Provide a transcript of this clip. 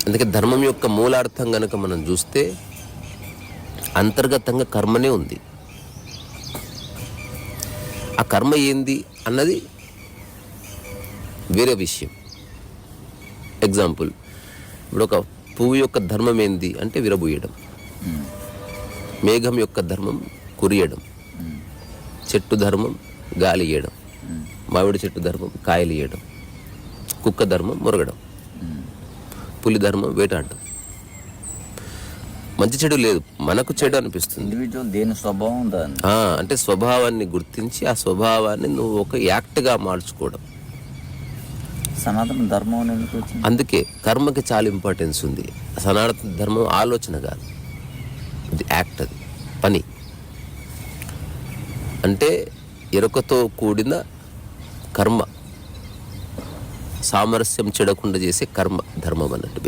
అందుకే ధర్మం యొక్క మూలార్థం కనుక మనం చూస్తే అంతర్గతంగా కర్మనే ఉంది. ఆ కర్మ ఏంది అన్నది వేరే విషయం. ఎగ్జాంపుల్, ఇప్పుడు ఒక పువ్వు యొక్క ధర్మం ఏంది అంటే విరబూయడం, మేఘం యొక్క ధర్మం కురియడం, చెట్టు ధర్మం గాలి ఇయ్యడం, మామిడి చెట్టు ధర్మం కాయలు ఇయ్యడం, కుక్క ధర్మం మురగడం, పులి ధర్మం వేటాడడం. మంచి చెడు లేదు, మనకు చెడు అనిపిస్తుంది. ఇండివిజువల్ దేని స్వభావం దాన్ని అంటే స్వభావాన్ని గుర్తించి ఆ స్వభావాన్ని నువ్వు ఒక యాక్ట్గా మార్చుకోవడం. సనాతన ధర్మం అని ఎందుకు వచ్చింది? అందుకే కర్మకి చాలా ఇంపార్టెన్స్ ఉంది. సనాతన ధర్మం ఆలోచన కాదు, అది యాక్ట్, అది పని. అంటే ఎరుకతో కూడిన కర్మ, సామరస్యం చెడకుండా చేసే కర్మ ధర్మం అన్నట్టు.